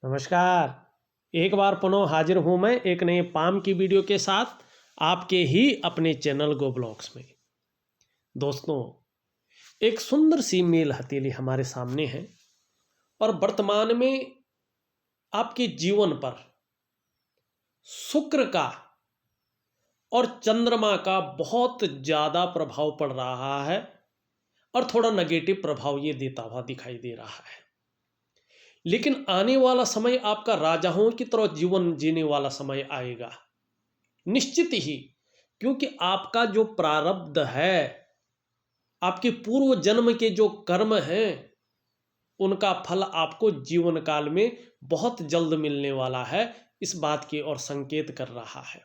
नमस्कार। एक बार पुनः हाजिर हूँ मैं एक नए पाम की वीडियो के साथ आपके ही अपने चैनल गो ब्लॉग्स में। दोस्तों, एक सुंदर सी मेल हथेली हमारे सामने है और वर्तमान में आपके जीवन पर शुक्र का और चंद्रमा का बहुत ज़्यादा प्रभाव पड़ रहा है और थोड़ा नेगेटिव प्रभाव ये देता हुआ दिखाई दे रहा है। लेकिन आने वाला समय आपका राजाओं की तरह जीवन जीने वाला समय आएगा निश्चित ही, क्योंकि आपका जो प्रारब्ध है, आपके पूर्व जन्म के जो कर्म हैं, उनका फल आपको जीवन काल में बहुत जल्द मिलने वाला है। इस बात की ओर संकेत कर रहा है।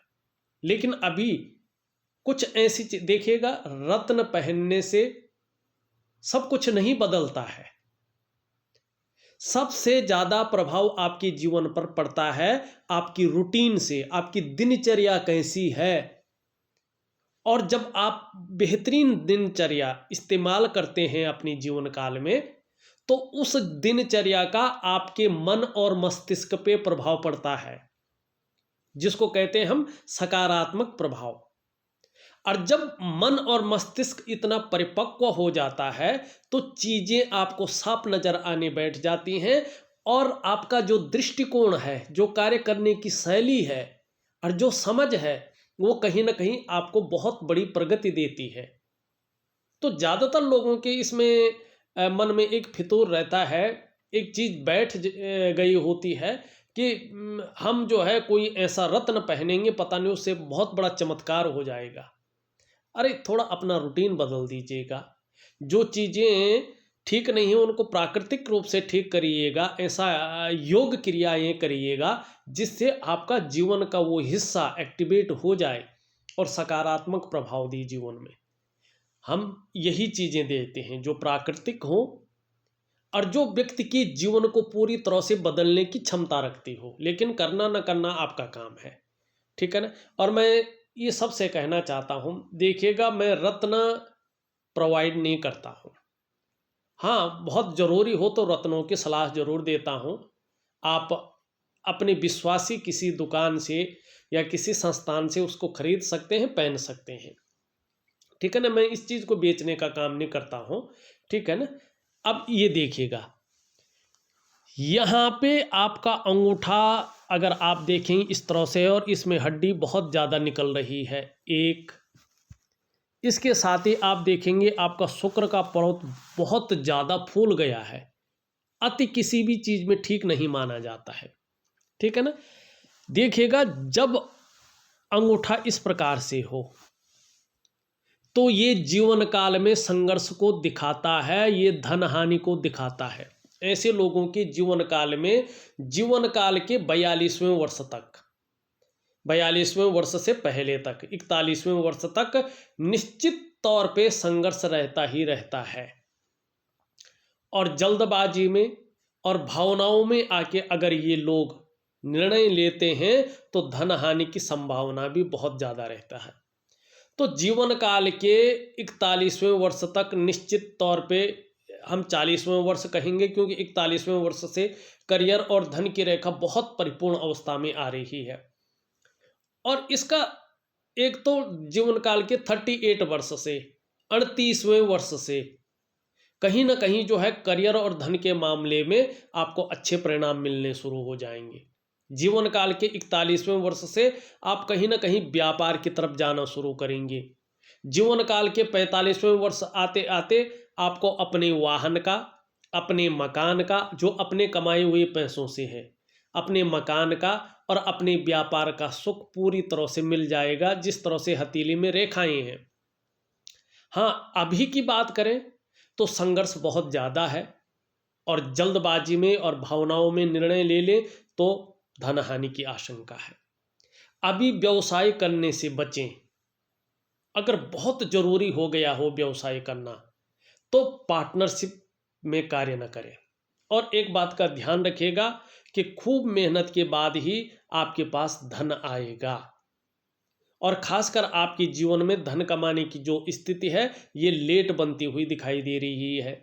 लेकिन अभी कुछ ऐसी देखिएगा, रत्न पहनने से सब कुछ नहीं बदलता है। सबसे ज्यादा प्रभाव आपके जीवन पर पड़ता है आपकी रूटीन से, आपकी दिनचर्या कैसी है। और जब आप बेहतरीन दिनचर्या इस्तेमाल करते हैं अपने जीवन काल में, तो उस दिनचर्या का आपके मन और मस्तिष्क पे प्रभाव पड़ता है, जिसको कहते हैं हम सकारात्मक प्रभाव। और जब मन और मस्तिष्क इतना परिपक्व हो जाता है तो चीजें आपको साफ नजर आने बैठ जाती हैं और आपका जो दृष्टिकोण है, जो कार्य करने की शैली है और जो समझ है, वो कहीं ना कहीं आपको बहुत बड़ी प्रगति देती है। तो ज़्यादातर लोगों के इसमें मन में एक फितूर रहता है, एक चीज़ बैठ गई होती है कि हम जो है कोई ऐसा रत्न पहनेंगे, पता नहीं उससे बहुत बड़ा चमत्कार हो जाएगा। अरे थोड़ा अपना रूटीन बदल दीजिएगा। जो चीज़ें ठीक नहीं है उनको प्राकृतिक रूप से ठीक करिएगा। ऐसा योग क्रियाएं करिएगा जिससे आपका जीवन का वो हिस्सा एक्टिवेट हो जाए और सकारात्मक प्रभाव दी जीवन में। हम यही चीज़ें देते हैं जो प्राकृतिक हो और जो व्यक्ति के जीवन को पूरी तरह से बदलने की क्षमता रखती हो। लेकिन करना न करना आपका काम है, ठीक है ना। और मैं ये सबसे कहना चाहता हूँ, देखिएगा मैं रत्न प्रोवाइड नहीं करता हूँ। हाँ, बहुत ज़रूरी हो तो रत्नों की सलाह ज़रूर देता हूँ। आप अपने विश्वासी किसी दुकान से या किसी संस्थान से उसको खरीद सकते हैं, पहन सकते हैं, ठीक है ना। मैं इस चीज़ को बेचने का काम नहीं करता हूँ, ठीक है ना। अब ये देखिएगा, यहाँ पे आपका अंगूठा अगर आप देखें इस तरह से, और इसमें हड्डी बहुत ज़्यादा निकल रही है एक। इसके साथ ही आप देखेंगे आपका शुक्र का पर्वत बहुत ज़्यादा फूल गया है। अति किसी भी चीज़ में ठीक नहीं माना जाता है, ठीक है ना। देखिएगा, जब अंगूठा इस प्रकार से हो तो ये जीवन काल में संघर्ष को दिखाता है, ये धन हानि को दिखाता है। ऐसे लोगों के जीवन काल में, जीवन काल के 42वें वर्ष तक, 42वें वर्ष से पहले तक 41वें वर्ष तक निश्चित तौर पे संघर्ष रहता ही रहता है। और जल्दबाजी में और भावनाओं में आके अगर ये लोग निर्णय लेते हैं तो धन हानि की संभावना भी बहुत ज़्यादा रहता है। तो जीवन काल के 41वें वर्ष तक निश्चित तौर पे, हम 40वें वर्ष कहेंगे क्योंकि 41वें वर्ष से करियर और धन की रेखा बहुत परिपूर्ण अवस्था में आ रही है। और इसका एक तो जीवन काल के 38 वर्ष से 38वें वर्ष से कहीं ना कहीं जो है करियर और धन के मामले में आपको अच्छे परिणाम मिलने शुरू हो जाएंगे। जीवन काल के 41वें वर्ष से आप कहीं ना कहीं व्यापार की तरफ जाना शुरू करेंगे। जीवन काल के 45वें वर्ष आते आते आपको अपने वाहन का, अपने मकान का, जो अपने कमाए हुए पैसों से है, अपने मकान का और अपने व्यापार का सुख पूरी तरह से मिल जाएगा, जिस तरह से हथेली में रेखाएं हैं। हाँ, अभी की बात करें तो संघर्ष बहुत ज़्यादा है और जल्दबाजी में और भावनाओं में निर्णय ले ले तो धन हानि की आशंका है। अभी व्यवसाय करने से बचें। अगर बहुत ज़रूरी हो गया हो व्यवसाय करना तो पार्टनरशिप में कार्य न करें। और एक बात का ध्यान रखिएगा कि खूब मेहनत के बाद ही आपके पास धन आएगा। और खासकर आपके जीवन में धन कमाने की जो स्थिति है ये लेट बनती हुई दिखाई दे रही है।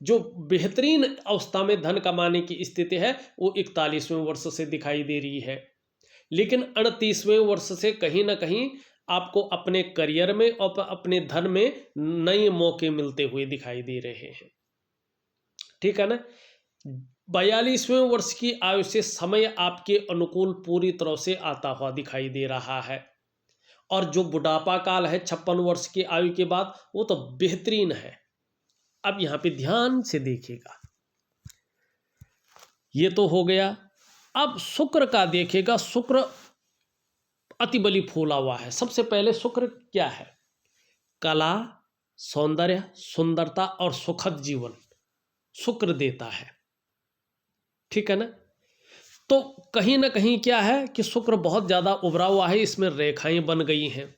जो बेहतरीन अवस्था में धन कमाने की स्थिति है वो 41वें वर्ष से दिखाई दे रही है। लेकिन 38वें वर्ष से कहीं ना कहीं आपको अपने करियर में और अपने धन में नए मौके मिलते हुए दिखाई दे रहे हैं। ठीक है ना। 42वें वर्ष की आयु से समय आपके अनुकूल पूरी तरह से आता हुआ दिखाई दे रहा है। और जो बुढ़ापा काल है 56 वर्ष की आयु के बाद, वो तो बेहतरीन है। अब यहां पे ध्यान से देखिएगा, ये तो हो गया। अब शुक्र का देखिएगा, शुक्र अति बली फूला हुआ है। सबसे पहले शुक्र क्या है? कला, सौंदर्य, सुंदरता और सुखद जीवन शुक्र देता है। ठीक है ना। तो कहीं ना कहीं क्या है कि शुक्र बहुत ज्यादा उभरा हुआ है, इसमें रेखाएं बन गई हैं।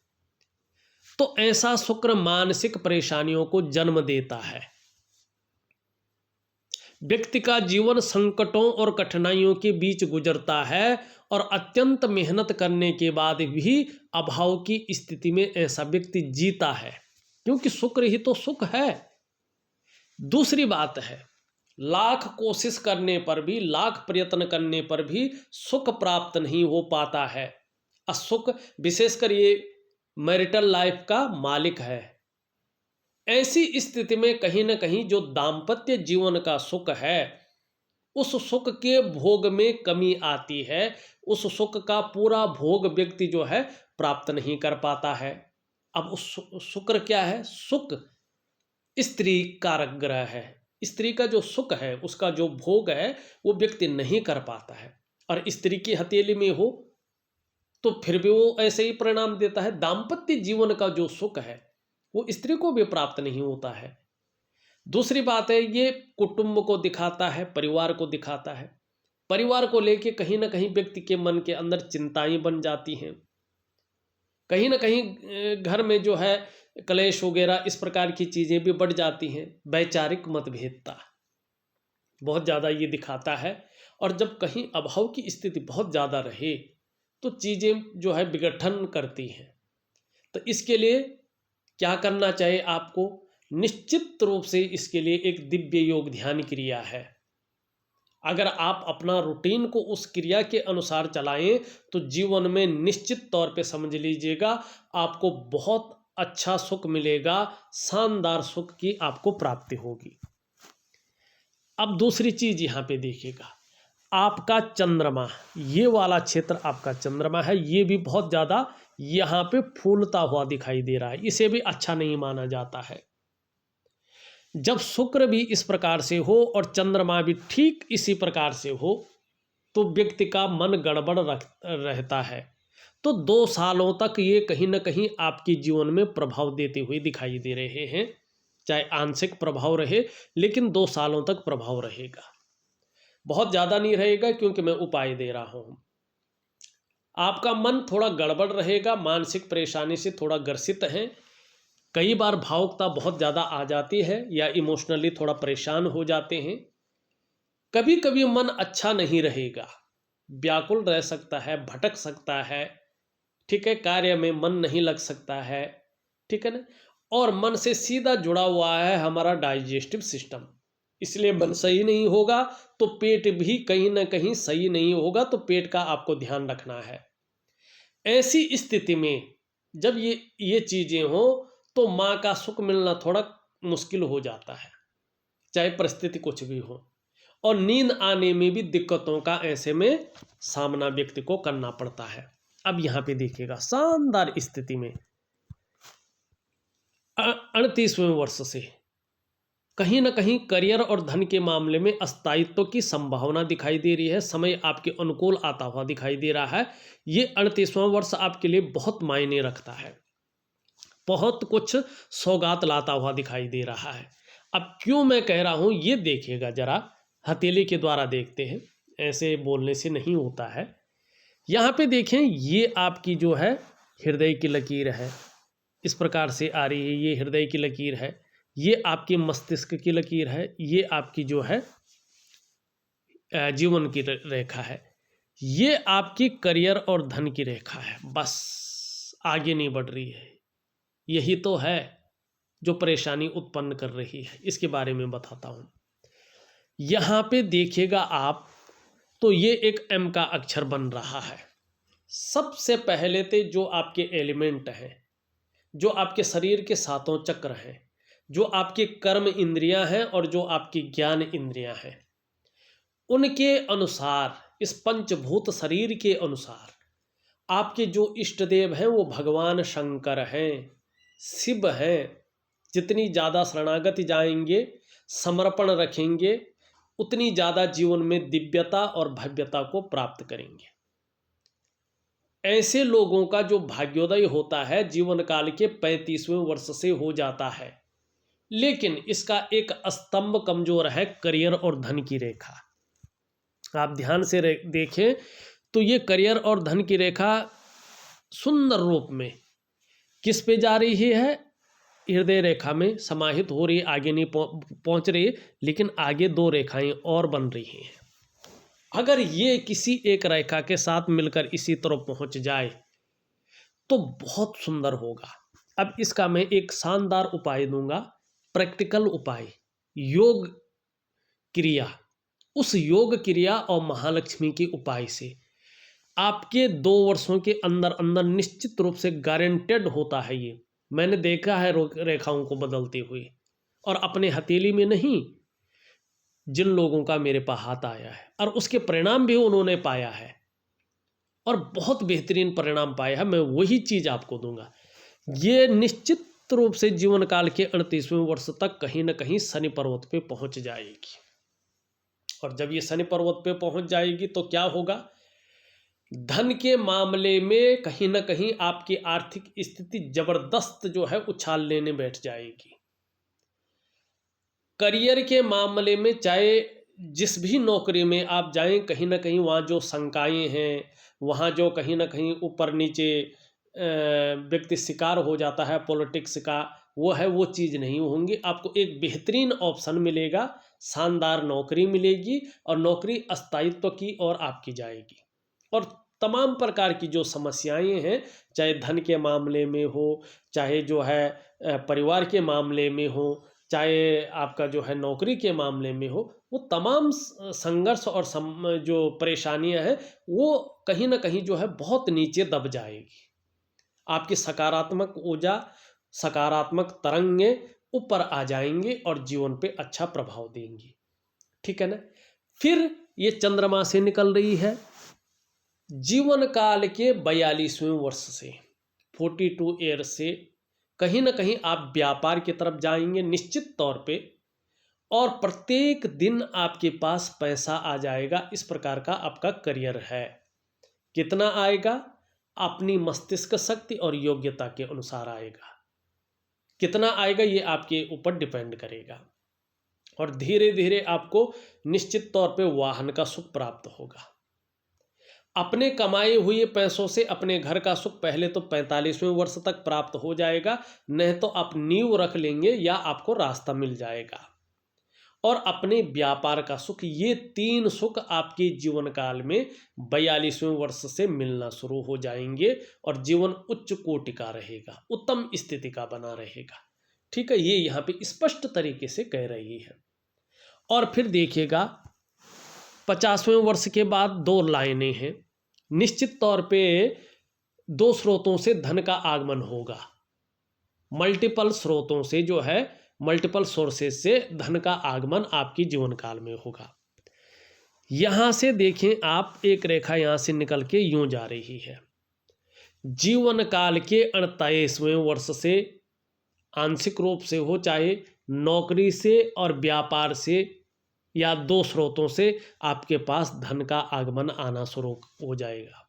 तो ऐसा शुक्र मानसिक परेशानियों को जन्म देता है। व्यक्ति का जीवन संकटों और कठिनाइयों के बीच गुजरता है और अत्यंत मेहनत करने के बाद भी अभाव की स्थिति में ऐसा व्यक्ति जीता है, क्योंकि शुक्र ही तो सुख है। दूसरी बात है, लाख कोशिश करने पर भी, लाख प्रयत्न करने पर भी सुख प्राप्त नहीं हो पाता है। असुख विशेषकर ये मैरिटल लाइफ का मालिक है। ऐसी स्थिति में कहीं ना कहीं जो दाम्पत्य जीवन का सुख है, उस सुख के भोग में कमी आती है। उस सुख का पूरा भोग व्यक्ति जो है प्राप्त नहीं कर पाता है। अब उस शुक्र क्या है? सुख स्त्री कारक ग्रह है। स्त्री का जो सुख है, उसका जो भोग है, वो व्यक्ति नहीं कर पाता है। और स्त्री की हथेली में हो तो फिर भी वो ऐसे ही परिणाम देता है। दाम्पत्य जीवन का जो सुख है वो स्त्री को भी प्राप्त नहीं होता है। दूसरी बात है, ये कुटुंब को दिखाता है, परिवार को दिखाता है। परिवार को लेके कहीं ना कहीं व्यक्ति के मन के अंदर चिंताएं बन जाती हैं। कहीं ना कहीं घर में जो है कलेश वगैरह इस प्रकार की चीजें भी बढ़ जाती हैं। वैचारिक मतभेदता बहुत ज्यादा ये दिखाता है। और जब कहीं अभाव की स्थिति बहुत ज्यादा रहे तो चीजें जो है विघटन करती हैं। तो इसके लिए क्या करना चाहिए आपको? निश्चित रूप से इसके लिए एक दिव्य योग ध्यान क्रिया है। अगर आप अपना रूटीन को उस क्रिया के अनुसार चलाएं तो जीवन में निश्चित तौर पे समझ लीजिएगा आपको बहुत अच्छा सुख मिलेगा, शानदार सुख की आपको प्राप्ति होगी। अब दूसरी चीज यहां पे देखिएगा, आपका चंद्रमा, ये वाला क्षेत्र आपका चंद्रमा है, ये भी बहुत ज्यादा यहां पे फूलता हुआ दिखाई दे रहा है। इसे भी अच्छा नहीं माना जाता है। जब शुक्र भी इस प्रकार से हो और चंद्रमा भी ठीक इसी प्रकार से हो तो व्यक्ति का मन गड़बड़ रहता है। तो 2 सालों तक ये कहीं ना कहीं आपके जीवन में प्रभाव देते हुए दिखाई दे रहे हैं। चाहे आंशिक प्रभाव रहे, लेकिन 2 सालों तक प्रभाव रहेगा। बहुत ज़्यादा नहीं रहेगा, क्योंकि मैं उपाय दे रहा हूँ। आपका मन थोड़ा गड़बड़ रहेगा, मानसिक परेशानी से थोड़ा ग्रसित है। कई बार भावुकता बहुत ज़्यादा आ जाती है या इमोशनली थोड़ा परेशान हो जाते हैं। कभी कभी मन अच्छा नहीं रहेगा, व्याकुल रह सकता है, भटक सकता है। ठीक है, कार्य में मन नहीं लग सकता है। ठीक है ना। और मन से सीधा जुड़ा हुआ है हमारा डाइजेस्टिव सिस्टम, इसलिए मन सही नहीं होगा तो पेट भी कहीं ना कहीं सही नहीं होगा। तो पेट का आपको ध्यान रखना है। ऐसी स्थिति में जब ये चीजें हो तो माँ का सुख मिलना थोड़ा मुश्किल हो जाता है, चाहे परिस्थिति कुछ भी हो। और नींद आने में भी दिक्कतों का ऐसे में सामना व्यक्ति को करना पड़ता है। अब यहाँ पे देखिएगा, शानदार स्थिति में 38वें वर्ष से कहीं ना कहीं करियर और धन के मामले में स्थायित्व की संभावना दिखाई दे रही है। समय आपके अनुकूल आता हुआ दिखाई दे रहा है। ये 38वां वर्ष आपके लिए बहुत मायने रखता है, बहुत कुछ सौगात लाता हुआ दिखाई दे रहा है। अब क्यों मैं कह रहा हूं ये देखिएगा जरा, हथेली के द्वारा देखते हैं, ऐसे बोलने से नहीं होता है। यहाँ पे देखें, ये आपकी जो है हृदय की लकीर है, इस प्रकार से आ रही है। ये हृदय की लकीर है, ये आपकी मस्तिष्क की लकीर है, ये आपकी जो है जीवन की रेखा है, ये आपकी करियर और धन की रेखा है। बस आगे नहीं बढ़ रही है। यही तो है जो परेशानी उत्पन्न कर रही है, इसके बारे में बताता हूँ। यहाँ पे देखिएगा आप, तो ये एक एम का अक्षर बन रहा है। सबसे पहले तो जो आपके एलिमेंट हैं, जो आपके शरीर के सातों चक्र हैं, जो आपके कर्म इंद्रियां हैं और जो आपकी ज्ञान इंद्रियां हैं, उनके अनुसार, इस पंचभूत शरीर के अनुसार आपके जो इष्ट देव हैं वो भगवान शंकर हैं, शिव हैं। जितनी ज़्यादा शरणागति जाएंगे, समर्पण रखेंगे, उतनी ज़्यादा जीवन में दिव्यता और भव्यता को प्राप्त करेंगे। ऐसे लोगों का जो भाग्योदय होता है जीवन काल के 35वें वर्ष से हो जाता है, लेकिन इसका एक स्तंभ कमजोर है, करियर और धन की रेखा। आप ध्यान से देखें तो ये करियर और धन की रेखा सुंदर रूप में किस पे जा रही है? हृदय रेखा में समाहित हो रही, आगे नहीं पहुंच रही, लेकिन आगे दो रेखाएं और बन रही हैं। अगर ये किसी एक रेखा के साथ मिलकर इसी तरफ पहुंच जाए तो बहुत सुंदर होगा। अब इसका मैं एक शानदार उपाय दूंगा, प्रैक्टिकल उपाय, योग क्रिया। उस योग क्रिया और महालक्ष्मी के उपाय से आपके 2 वर्षों के अंदर अंदर निश्चित रूप से गारंटेड होता है। ये मैंने देखा है रेखाओं को बदलते हुए, और अपने हथेली में नहीं, जिन लोगों का मेरे पास हाथ आया है और उसके परिणाम भी उन्होंने पाया है और बहुत बेहतरीन परिणाम पाया है, मैं वही चीज़ आपको दूंगा। ये निश्चित रूप से जीवन काल के 38वें वर्ष तक कहीं ना कहीं शनि पर्वत पे पहुंच जाएगी। और जब ये शनि पर्वत पे पहुंच जाएगी तो क्या होगा? धन के मामले में कहीं ना कहीं आपकी आर्थिक स्थिति जबरदस्त जो है उछाल लेने बैठ जाएगी। करियर के मामले में चाहे जिस भी नौकरी में आप जाएं, कहीं ना कहीं वहाँ जो शंकाएं हैं, वहाँ जो कहीं ना कहीं ऊपर नीचे व्यक्ति शिकार हो जाता है पॉलिटिक्स का, वो है, वो चीज़ नहीं होंगी। आपको एक बेहतरीन ऑप्शन मिलेगा, शानदार नौकरी मिलेगी और नौकरी स्थायित्व की ओर आपकी जाएगी। और तमाम प्रकार की जो समस्याएं हैं, चाहे धन के मामले में हो, चाहे जो है परिवार के मामले में हो, चाहे आपका जो है नौकरी के मामले में हो, वो तमाम संघर्ष और जो परेशानियां हैं वो कहीं ना कहीं जो है बहुत नीचे दब जाएगी। आपकी सकारात्मक ऊर्जा, सकारात्मक तरंगें ऊपर आ जाएंगे और जीवन पे अच्छा प्रभाव देंगी। ठीक है ना? फिर ये चंद्रमा से निकल रही है जीवन काल के 42वें वर्ष से, 42 ईयर से कहीं ना कहीं आप व्यापार की तरफ जाएंगे निश्चित तौर पे, और प्रत्येक दिन आपके पास पैसा आ जाएगा। इस प्रकार का आपका करियर है। कितना आएगा? अपनी मस्तिष्क शक्ति और योग्यता के अनुसार आएगा। कितना आएगा ये आपके ऊपर डिपेंड करेगा। और धीरे धीरे आपको निश्चित तौर पे वाहन का सुख प्राप्त होगा। अपने कमाए हुए पैसों से अपने घर का सुख पहले तो 45वें वर्ष तक प्राप्त हो जाएगा, नहीं तो आप नींव रख लेंगे या आपको रास्ता मिल जाएगा। और अपने व्यापार का सुख, ये 3 सुख आपके जीवन काल में 42वें वर्ष से मिलना शुरू हो जाएंगे और जीवन उच्च कोटि का रहेगा, उत्तम स्थिति का बना रहेगा। ठीक है, ये यहाँ पे स्पष्ट तरीके से कह रही है। और फिर देखिएगा 50वें वर्ष के बाद 2 लाइनें हैं। निश्चित तौर पे 2 स्रोतों से धन का आगमन होगा। मल्टीपल स्रोतों से जो है, मल्टीपल सोर्सेस से धन का आगमन आपकी जीवन काल में होगा। यहां से देखें आप, एक रेखा यहां से निकल के यूं जा रही है। जीवन काल के 38वें वर्ष से आंशिक रूप से हो, चाहे नौकरी से और व्यापार से या 2 स्रोतों से आपके पास धन का आगमन आना शुरू हो जाएगा।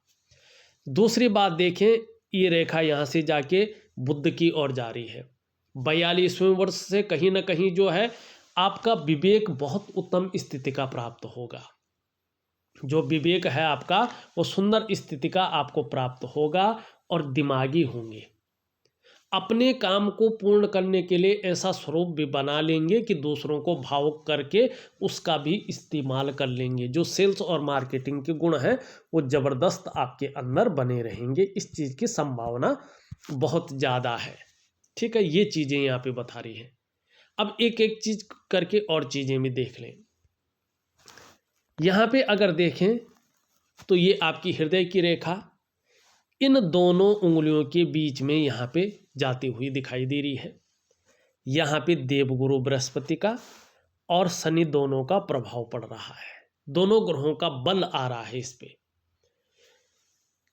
दूसरी बात देखें, ये रेखा यहाँ से जाके बुध की ओर जा रही है। 42वें वर्ष से कहीं ना कहीं जो है आपका विवेक बहुत उत्तम स्थिति का प्राप्त होगा। जो विवेक है आपका वो सुंदर स्थिति का आपको प्राप्त होगा और दिमागी होंगे। अपने काम को पूर्ण करने के लिए ऐसा स्वरूप भी बना लेंगे कि दूसरों को भावुक करके उसका भी इस्तेमाल कर लेंगे। जो सेल्स और मार्केटिंग के गुण हैं वो ज़बरदस्त आपके अंदर बने रहेंगे। इस चीज़ की संभावना बहुत ज़्यादा है। ठीक है, ये चीज़ें यहाँ पे बता रही है। अब एक एक चीज़ करके और चीज़ें भी देख लें। यहाँ पे अगर देखें तो ये आपकी हृदय की रेखा इन दोनों उंगलियों के बीच में यहाँ पे जाती हुई दिखाई दे रही है। यहाँ पे देवगुरु बृहस्पति का और शनि दोनों का प्रभाव पड़ रहा है, दोनों ग्रहों का बल आ रहा है इस पे।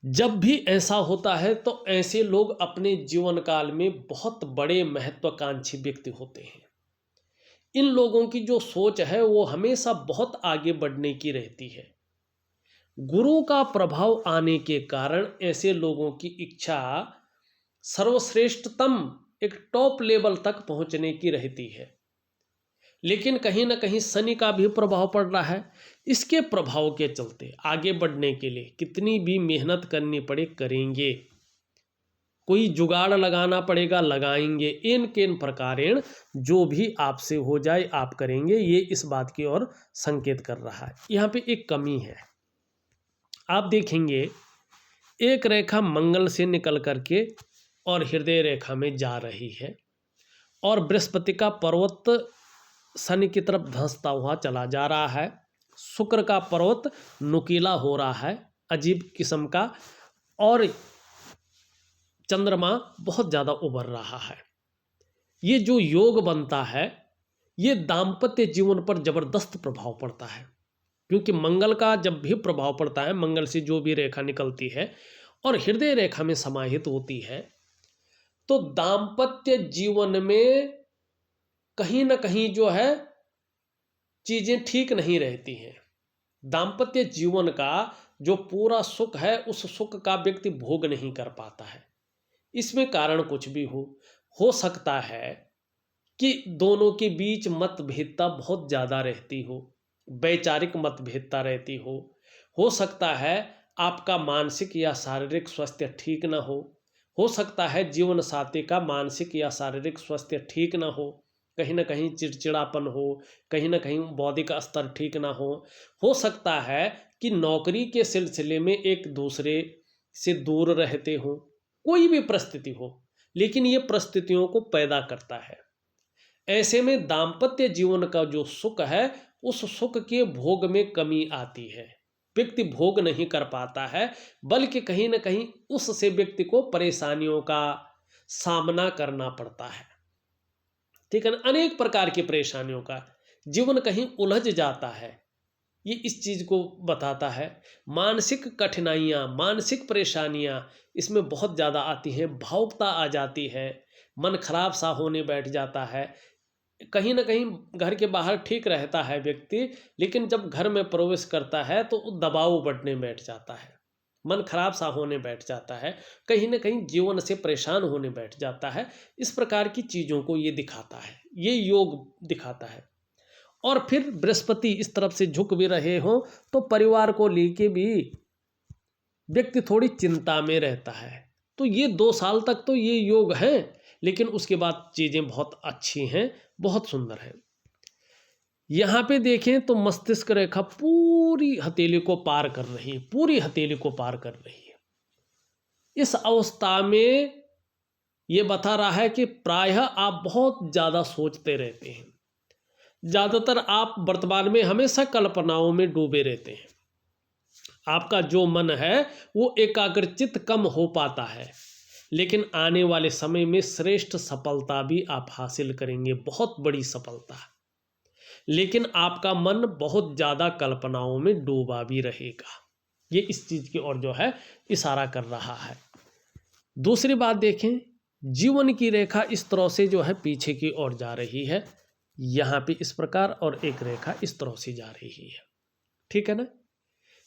जब भी ऐसा होता है तो ऐसे लोग अपने जीवन काल में बहुत बड़े महत्वाकांक्षी व्यक्ति होते हैं। इन लोगों की जो सोच है वो हमेशा बहुत आगे बढ़ने की रहती है। गुरु का प्रभाव आने के कारण ऐसे लोगों की इच्छा सर्वश्रेष्ठतम एक टॉप लेवल तक पहुंचने की रहती है। लेकिन कहीं ना कहीं शनि का भी प्रभाव पड़ रहा है। इसके प्रभाव के चलते आगे बढ़ने के लिए कितनी भी मेहनत करनी पड़े करेंगे, कोई जुगाड़ लगाना पड़ेगा लगाएंगे, इन किन प्रकारेण जो भी आपसे हो जाए आप करेंगे, ये इस बात की ओर संकेत कर रहा है। यहाँ पे एक कमी है, आप देखेंगे एक रेखा मंगल से निकल करके और हृदय रेखा में जा रही है और बृहस्पति का पर्वत शनि की तरफ धंसता हुआ चला जा रहा है, शुक्र का पर्वत नुकीला हो रहा है अजीब किस्म का, और चंद्रमा बहुत ज़्यादा उभर रहा है। ये जो योग बनता है ये दाम्पत्य जीवन पर जबरदस्त प्रभाव पड़ता है, क्योंकि मंगल का जब भी प्रभाव पड़ता है, मंगल से जो भी रेखा निकलती है और हृदय रेखा में समाहित होती है, तो दाम्पत्य जीवन में कहीं ना कहीं जो है चीज़ें ठीक नहीं रहती हैं। दाम्पत्य जीवन का जो पूरा सुख है उस सुख का व्यक्ति भोग नहीं कर पाता है। इसमें कारण कुछ भी हो सकता है कि दोनों के बीच मतभेदता बहुत ज़्यादा रहती हो, वैचारिक मतभेदता रहती हो सकता है आपका मानसिक या शारीरिक स्वास्थ्य ठीक ना हो सकता है जीवन साथी का मानसिक या शारीरिक स्वास्थ्य ठीक ना कहीं ना कहीं चिड़चिड़ापन हो, कहीं ना कहीं बौद्धिक स्तर ठीक ना हो सकता है कि नौकरी के सिलसिले में एक दूसरे से दूर रहते हो, कोई भी परिस्थिति हो, लेकिन ये परिस्थितियों को पैदा करता है। ऐसे में दाम्पत्य जीवन का जो सुख है उस सुख के भोग में कमी आती है, व्यक्ति भोग नहीं कर पाता है, बल्कि कहीं ना कहीं उससे व्यक्ति को परेशानियों का सामना करना पड़ता है। ठीक है ना, अनेक प्रकार की परेशानियों का जीवन कहीं उलझ जाता है, ये इस चीज़ को बताता है। मानसिक कठिनाइयाँ, मानसिक परेशानियाँ इसमें बहुत ज़्यादा आती हैं, भावुकता आ जाती है, मन खराब सा होने बैठ जाता है। कहीं ना कहीं घर के बाहर ठीक रहता है व्यक्ति, लेकिन जब घर में प्रवेश करता है तो दबाव बढ़ने बैठ जाता है, मन खराब सा होने बैठ जाता है, कहीं ना कहीं जीवन से परेशान होने बैठ जाता है। इस प्रकार की चीज़ों को ये दिखाता है, ये योग दिखाता है। और फिर बृहस्पति इस तरफ से झुक भी रहे हों तो परिवार को लेके भी व्यक्ति थोड़ी चिंता में रहता है। तो ये 2 साल तक तो ये योग है, लेकिन उसके बाद चीज़ें बहुत अच्छी हैं, बहुत सुंदर हैं। यहाँ पे देखें तो मस्तिष्क रेखा पूरी हथेली को पार कर रही है, पूरी हथेली को पार कर रही है। इस अवस्था में ये बता रहा है कि प्रायः आप बहुत ज़्यादा सोचते रहते हैं, ज़्यादातर आप वर्तमान में हमेशा कल्पनाओं में डूबे रहते हैं। आपका जो मन है वो एकाग्रचित कम हो पाता है, लेकिन आने वाले समय में श्रेष्ठ सफलता भी आप हासिल करेंगे, बहुत बड़ी सफलता। लेकिन आपका मन बहुत ज़्यादा कल्पनाओं में डूबा भी रहेगा, ये इस चीज़ की ओर जो है इशारा कर रहा है। दूसरी बात देखें, जीवन की रेखा इस तरह से जो है पीछे की ओर जा रही है, यहाँ पे इस प्रकार, और एक रेखा इस तरह से जा रही है। ठीक है ना,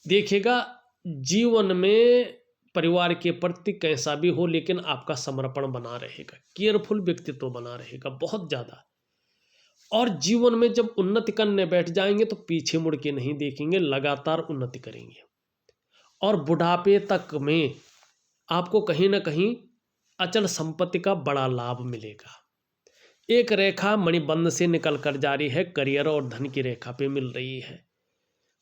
देखिएगा जीवन में परिवार के प्रति कैसा भी हो, लेकिन आपका समर्पण बना रहेगा, केयरफुल व्यक्तित्व बना रहेगा बहुत ज़्यादा। और जीवन में जब उन्नति करने बैठ जाएंगे तो पीछे मुड़ के नहीं देखेंगे, लगातार उन्नति करेंगे। और बुढ़ापे तक में आपको कहीं ना कहीं अचल संपत्ति का बड़ा लाभ मिलेगा। एक रेखा मणिबंध से निकल कर जा रही है, करियर और धन की रेखा पे मिल रही है,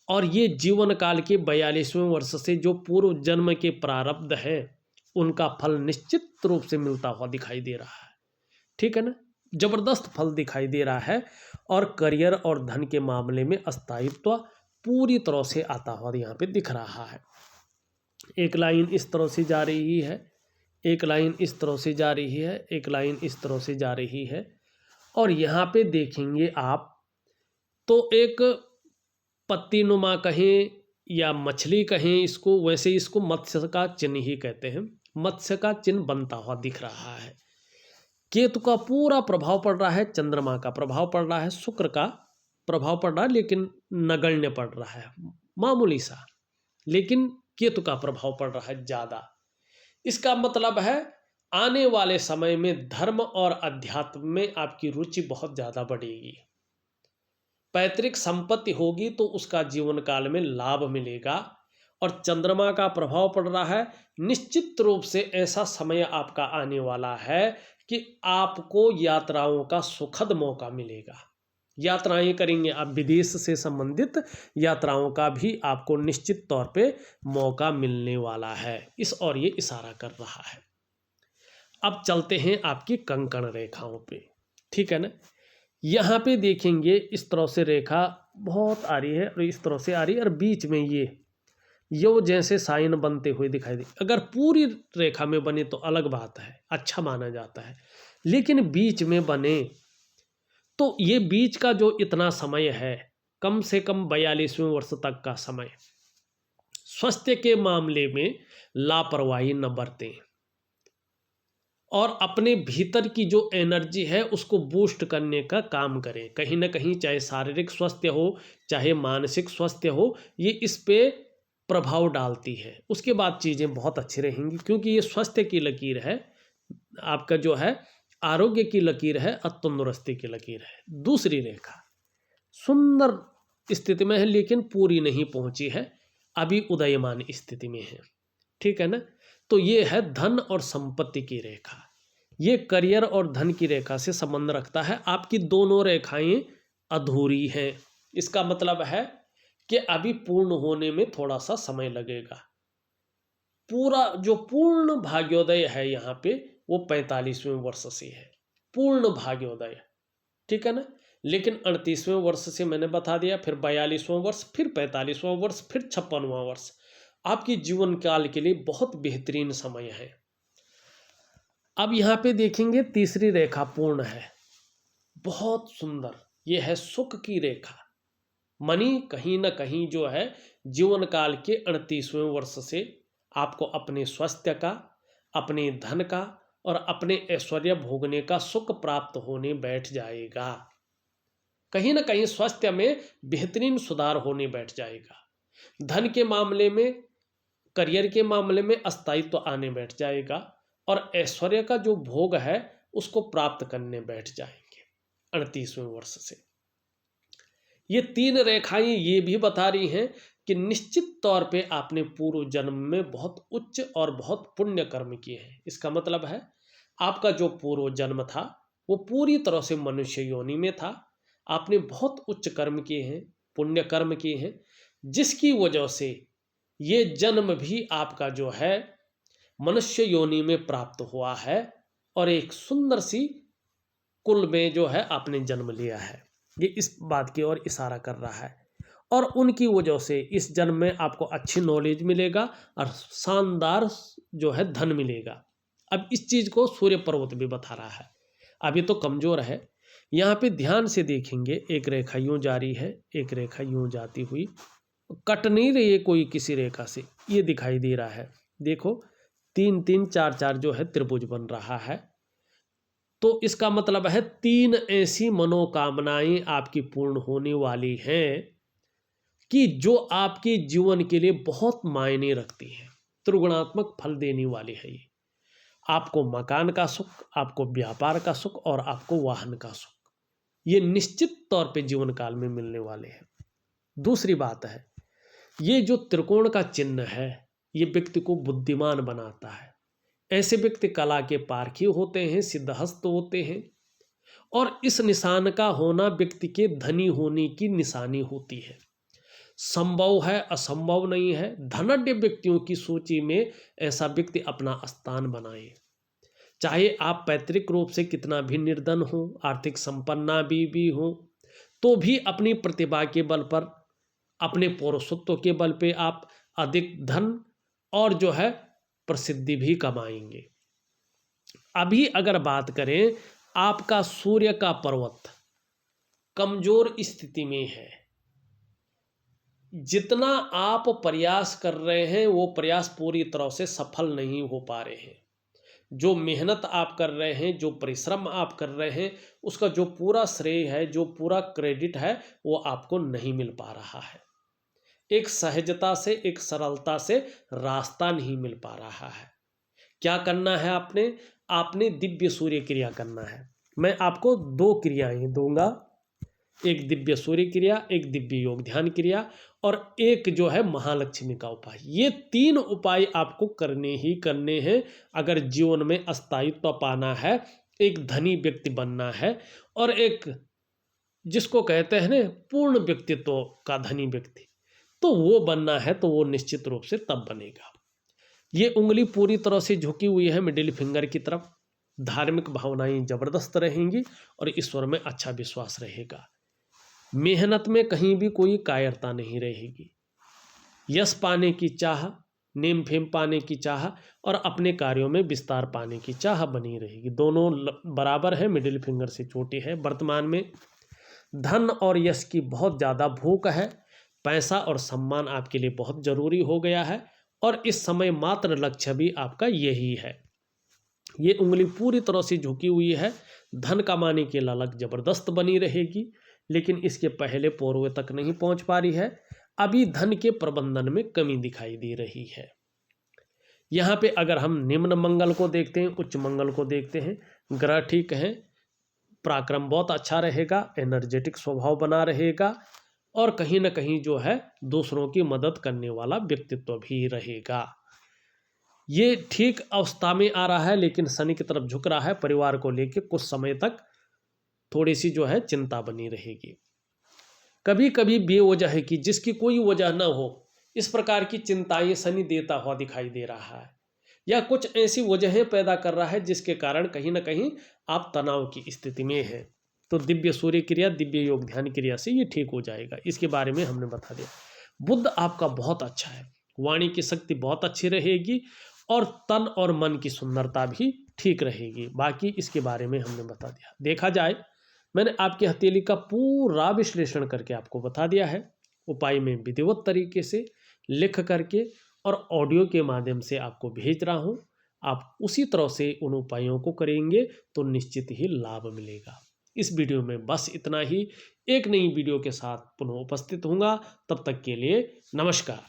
और ये जीवन काल के 42वें वर्ष से जो पूर्व जन्म के प्रारब्ध है उनका फल निश्चित रूप से मिलता हुआ दिखाई दे रहा है। ठीक है ना, जबरदस्त फल दिखाई दे रहा है। और करियर और धन के मामले में स्थायित्व पूरी तरह से आता हुआ यहाँ पे दिख रहा है। एक लाइन इस तरह से जा रही है, एक लाइन इस तरह से जा रही है, एक लाइन इस तरह से जा रही है। और यहाँ पे देखेंगे आप तो एक पत्ती नुमा कहें या मछली कहें इसको, वैसे इसको मत्स्य का चिन्ह ही कहते हैं, मत्स्य का चिन्ह बनता हुआ दिख रहा है। केतु का पूरा प्रभाव पड़ रहा है, चंद्रमा का प्रभाव पड़ रहा है, शुक्र का प्रभाव पड़ रहा है, लेकिन नगण्य पड़ रहा है, मामूली सा, लेकिन केतु का प्रभाव पड़ रहा है ज़्यादा। इसका मतलब है आने वाले समय में धर्म और अध्यात्म में आपकी रुचि बहुत ज़्यादा बढ़ेगी। पैतृक संपत्ति होगी तो उसका जीवन काल में लाभ मिलेगा। और चंद्रमा का प्रभाव पड़ रहा है, निश्चित रूप से ऐसा समय आपका आने वाला है कि आपको यात्राओं का सुखद मौका मिलेगा। यात्राएं करेंगे आप, विदेश से संबंधित यात्राओं का भी आपको निश्चित तौर पे मौका मिलने वाला है, इस और ये इशारा कर रहा है। अब चलते हैं आपकी कंकण रेखाओं पे, ठीक है ना। यहाँ पे देखेंगे इस तरह से रेखा बहुत आ रही है और इस तरह से आ रही है, और बीच में ये यो जैसे साइन बनते हुए दिखाई दे। अगर पूरी रेखा में बने तो अलग बात है, अच्छा माना जाता है, लेकिन बीच में बने तो ये बीच का जो इतना समय है, कम से कम 42वें वर्ष तक का समय, स्वास्थ्य के मामले में लापरवाही न बरतें और अपने भीतर की जो एनर्जी है उसको बूस्ट करने का काम करें। कहीं ना कहीं चाहे शारीरिक स्वास्थ्य हो चाहे मानसिक स्वास्थ्य हो, ये इस पे प्रभाव डालती है। उसके बाद चीज़ें बहुत अच्छी रहेंगी, क्योंकि ये स्वास्थ्य की लकीर है, आपका जो है आरोग्य की लकीर है और तंदुरुस्ती की लकीर है। दूसरी रेखा सुंदर स्थिति में है लेकिन पूरी नहीं पहुंची है, अभी उदयमान स्थिति में है, ठीक है ना। तो ये है धन और संपत्ति की रेखा, ये करियर और धन की रेखा से संबंध रखता है। आपकी दोनों रेखाएं अधूरी हैं, इसका मतलब है कि अभी पूर्ण होने में थोड़ा सा समय लगेगा। पूरा जो पूर्ण भाग्योदय है यहाँ पे वो 45वें वर्ष से है, पूर्ण भाग्योदय, ठीक है ना। लेकिन 38वें वर्ष से मैंने बता दिया, फिर 42वां वर्ष, फिर 45वां वर्ष, फिर 56वां वर्ष आपकी जीवन काल के लिए बहुत बेहतरीन समय है। अब यहाँ पे देखेंगे तीसरी रेखा पूर्ण है, बहुत सुंदर, ये है सुख की रेखा। मनी कहीं ना कहीं जो है जीवन काल के 38वें वर्ष से आपको अपने स्वास्थ्य का, अपने धन का और अपने ऐश्वर्य भोगने का सुख प्राप्त होने बैठ जाएगा। कहीं ना कहीं स्वास्थ्य में बेहतरीन सुधार होने बैठ जाएगा। धन के मामले में, करियर के मामले में स्थायित्व आने बैठ जाएगा और ऐश्वर्य का जो भोग है उसको प्राप्त करने बैठ जाएंगे 38वें वर्ष से। ये तीन रेखाएं ये भी बता रही हैं कि निश्चित तौर पे आपने पूर्व जन्म में बहुत उच्च और बहुत पुण्य कर्म किए हैं। इसका मतलब है आपका जो पूर्व जन्म था वो पूरी तरह से मनुष्य योनि में था, आपने बहुत उच्च कर्म किए हैं, पुण्य कर्म किए हैं, जिसकी वजह से ये जन्म भी आपका जो है मनुष्य योनि में प्राप्त हुआ है और एक सुंदर सी कुल में जो है आपने जन्म लिया है। ये इस बात की ओर इशारा कर रहा है और उनकी वजह से इस जन्म में आपको अच्छी नॉलेज मिलेगा और शानदार जो है धन मिलेगा। अब इस चीज़ को सूर्य पर्वत भी बता रहा है, अभी तो कमज़ोर है। यहाँ पे ध्यान से देखेंगे, एक रेखा यूँ जा रही है, एक रेखा यूँ जाती हुई, कट नहीं रही है कोई किसी रेखा से, ये दिखाई दे रहा है। देखो 3 3 4 4 जो है त्रिभुज बन रहा है, तो इसका मतलब है 3 ऐसी मनोकामनाएं आपकी पूर्ण होने वाली हैं कि जो आपके जीवन के लिए बहुत मायने रखती हैं, त्रिगुणात्मक फल देने वाली है। ये आपको मकान का सुख, आपको व्यापार का सुख और आपको वाहन का सुख, ये निश्चित तौर पे जीवन काल में मिलने वाले हैं। दूसरी बात है, ये जो त्रिकोण का चिन्ह है ये व्यक्ति को बुद्धिमान बनाता है। ऐसे व्यक्ति कला के पारखी होते हैं, सिद्धहस्त होते हैं और इस निशान का होना व्यक्ति के धनी होने की निशानी होती है। संभव है, असंभव नहीं है, धनाढ्य व्यक्तियों की सूची में ऐसा व्यक्ति अपना स्थान बनाए। चाहे आप पैतृक रूप से कितना भी निर्धन हो, आर्थिक संपन्ना भी हो, तो भी अपनी प्रतिभा के बल पर, अपने पौरुषत्व के बल पे आप अधिक धन और जो है प्रसिद्धि भी कमाएंगे। अभी अगर बात करें, आपका सूर्य का पर्वत कमजोर स्थिति में है। जितना आप प्रयास कर रहे हैं वो प्रयास पूरी तरह से सफल नहीं हो पा रहे हैं। जो मेहनत आप कर रहे हैं, जो परिश्रम आप कर रहे हैं, उसका जो पूरा श्रेय है, जो पूरा क्रेडिट है, वो आपको नहीं मिल पा रहा है। एक सहजता से, एक सरलता से रास्ता नहीं मिल पा रहा है। क्या करना है आपने दिव्य सूर्य क्रिया करना है। मैं आपको 2 क्रियाएं दूंगा, एक दिव्य सूर्य क्रिया, एक दिव्य योग ध्यान क्रिया और एक जो है महालक्ष्मी का उपाय। ये 3 उपाय आपको करने ही करने हैं अगर जीवन में स्थायित्व पाना है, एक धनी व्यक्ति बनना है और एक जिसको कहते हैं ना पूर्ण व्यक्तित्व का धनी व्यक्ति, तो वो बनना है, तो वो निश्चित रूप से तब बनेगा। ये उंगली पूरी तरह से झुकी हुई है मिडिल फिंगर की तरफ। धार्मिक भावनाएं जबरदस्त रहेंगी और ईश्वर में अच्छा विश्वास रहेगा। मेहनत में कहीं भी कोई कायरता नहीं रहेगी। यश पाने की चाह, नेम फेम पाने की चाह और अपने कार्यों में विस्तार पाने की चाह बनी रहेगी। दोनों बराबर है, मिडिल फिंगर से छोटी है। वर्तमान में धन और यश की बहुत ज़्यादा भूख है। पैसा और सम्मान आपके लिए बहुत ज़रूरी हो गया है और इस समय मात्र लक्ष्य भी आपका यही है। ये उंगली पूरी तरह से झुकी हुई है। धन कमाने की ललक जबरदस्त बनी रहेगी, लेकिन इसके पहले पूर्व तक नहीं पहुंच पा रही है। अभी धन के प्रबंधन में कमी दिखाई दे रही है। यहाँ पे अगर हम निम्न मंगल को देखते हैं, उच्च मंगल को देखते हैं, ग्रह ठीक हैं, पराक्रम बहुत अच्छा रहेगा, एनर्जेटिक स्वभाव बना रहेगा और कहीं ना कहीं जो है दूसरों की मदद करने वाला व्यक्तित्व भी रहेगा। ये ठीक अवस्था में आ रहा है, लेकिन शनि की तरफ झुक रहा है। परिवार को लेकर कुछ समय तक थोड़ी सी जो है चिंता बनी रहेगी। कभी कभी बेवजह की, जिसकी कोई वजह ना हो, इस प्रकार की चिंताएं शनि देता हुआ दिखाई दे रहा है, या कुछ ऐसी वजहें पैदा कर रहा है जिसके कारण कहीं ना कहीं आप तनाव की स्थिति में हैं। तो दिव्य सूर्य क्रिया, दिव्य योग ध्यान क्रिया से ये ठीक हो जाएगा। इसके बारे में हमने बता दिया। बुध आपका बहुत अच्छा है, वाणी की शक्ति बहुत अच्छी रहेगी और तन और मन की सुंदरता भी ठीक रहेगी। बाकी इसके बारे में हमने बता दिया। देखा जाए, मैंने आपकी हथेली का पूरा विश्लेषण करके आपको बता दिया है। उपाय में विधिवत तरीके से लिख करके और ऑडियो के माध्यम से आपको भेज रहा हूँ। आप उसी तरह से उन उपायों को करेंगे तो निश्चित ही लाभ मिलेगा। इस वीडियो में बस इतना ही। एक नई वीडियो के साथ पुनः उपस्थित होऊंगा। तब तक के लिए नमस्कार।